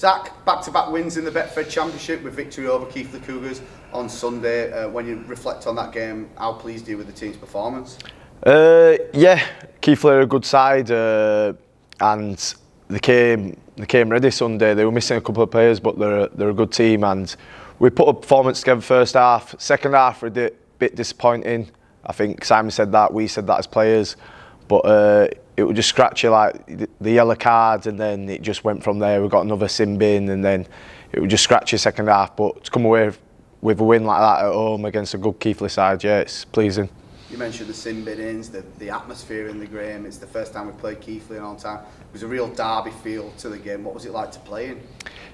Zack, back-to-back wins in the Betfred Championship with victory over Keighley Cougars on Sunday. When you reflect on that game, how pleased are you with the team's performance? Yeah, Keighley are a good side, and they came ready Sunday. They were missing a couple of players, but they're a good team, and we put a performance together first half. Second half, we're a bit disappointing. I think Simon said that, we said that as players, but it would just scratch you, like the yellow cards, and then it just went from there. We got another sin bin, and then it would just scratch you second half. But to come away with a win like that at home against a good Keighley side, yeah, it's pleasing. You mentioned the sin bin-ins, the atmosphere in the game. It's the first time we played Keighley in a long time. It was a real derby feel to the game. What was it like to play in?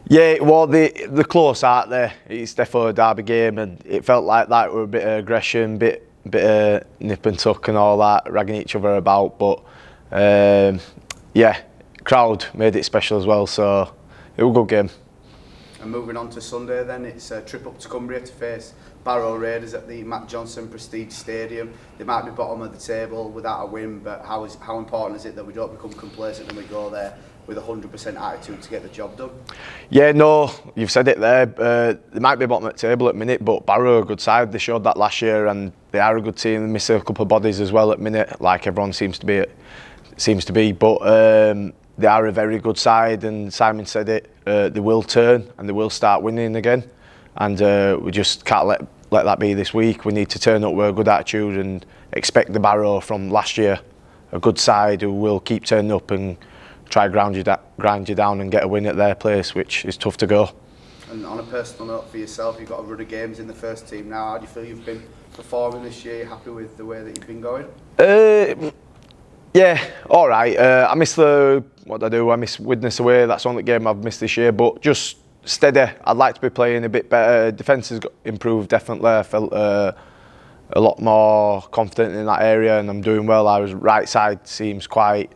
Yeah, well, the close out there. It's definitely a derby game, and it felt like that with a bit of aggression, bit of nip and tuck and all that, ragging each other about. But yeah, crowd made it special as well, so it was a good game. And moving on to Sunday then, it's a trip up to Cumbria to face Barrow Raiders at the Matt Johnson Prestige Stadium. They might be bottom of the table without a win, but how important is it that we don't become complacent and we go there with 100% attitude to get the job done? Yeah, no, you've said it there. They might be bottom of the table at the minute, but Barrow are a good side. They showed that last year, and they are a good team. They miss a couple of bodies as well at the minute, like everyone seems to be. But they are a very good side, and Simon said it. They will turn and they will start winning again, and we just can't let that be this week. We need to turn up with a good attitude and expect the Barrow from last year, a good side who will keep turning up and try grind you down and get a win at their place, which is tough to go. And on a personal note for yourself, you've got a run of games in the first team now. How do you feel you've been performing this year? You happy with the way that you've been going? Yeah, all right. I miss I miss Widnes away. That's the only game I've missed this year, but just steady. I'd like to be playing a bit better. Defence has improved definitely. I felt a lot more confident in that area, and I'm doing well. Our right side seems quite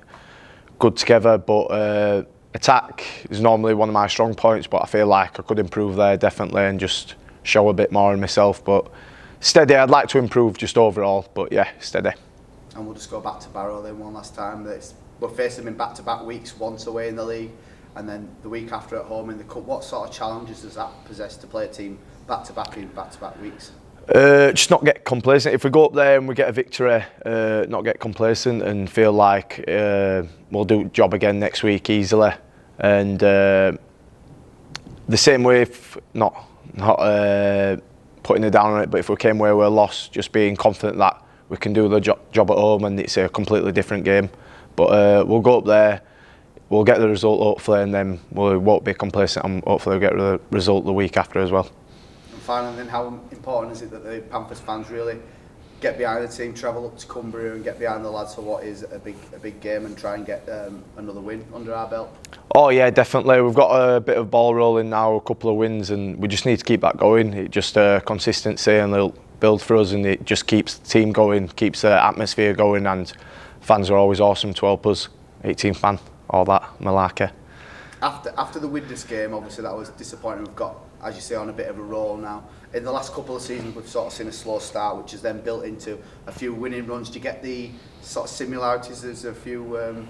good together, but attack is normally one of my strong points, but I feel like I could improve there definitely and just show a bit more in myself. But steady. I'd like to improve just overall, but yeah, steady. And we'll just go back to Barrow then one last time. We're facing them in back-to-back weeks, once away in the league and then the week after at home in the cup. What sort of challenges does that possess to play a team back-to-back in back-to-back weeks? Just not get complacent. If we go up there and we get a victory, not get complacent and feel like we'll do the job again next week easily. And the same way, if not putting it down on it, but if we came where we're lost, just being confident that we can do the job at home, and it's a completely different game. But we'll go up there, we'll get the result hopefully, and then we won't be complacent, and hopefully we'll get the result the week after as well. And finally then, how important is it that the Panthers fans really get behind the team, travel up to Cumbria and get behind the lads for what is a big game and try and get another win under our belt? Oh yeah, definitely. We've got a bit of ball rolling now, a couple of wins, and we just need to keep that going. It just consistency and they'll build for us, and it just keeps the team going, keeps the atmosphere going, and fans are always awesome to help us. 18 fan, all that malarkey. After the Widnes game, obviously that was disappointing. We've got, as you say, on a bit of a roll now. In the last couple of seasons, we've sort of seen a slow start, which has then built into a few winning runs. Do you get the sort of similarities? There's a few,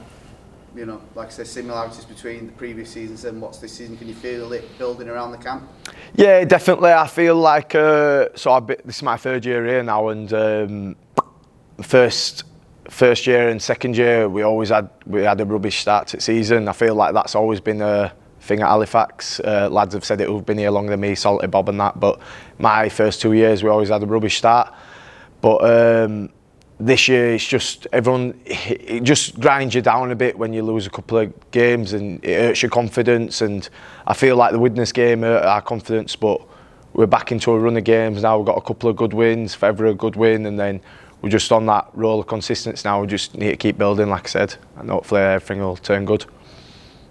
like I say, similarities between the previous seasons and what's this season. Can you feel it building around the camp? Yeah, definitely. I feel like this is my third year here now, and first year and second year we had a rubbish start to the season. I feel like that's always been a thing at Halifax. Lads have said it who've been here longer than me, Salty Bob and that, but my first 2 years we always had a rubbish start. But this year it's just it just grinds you down a bit when you lose a couple of games, and it hurts your confidence. And I feel like the Widnes game hurt our confidence, but we're back into a run of games now. We've got a couple of good wins, forever a good win, and then we're just on that roll of consistency now. We just need to keep building, like I said, and hopefully everything will turn good.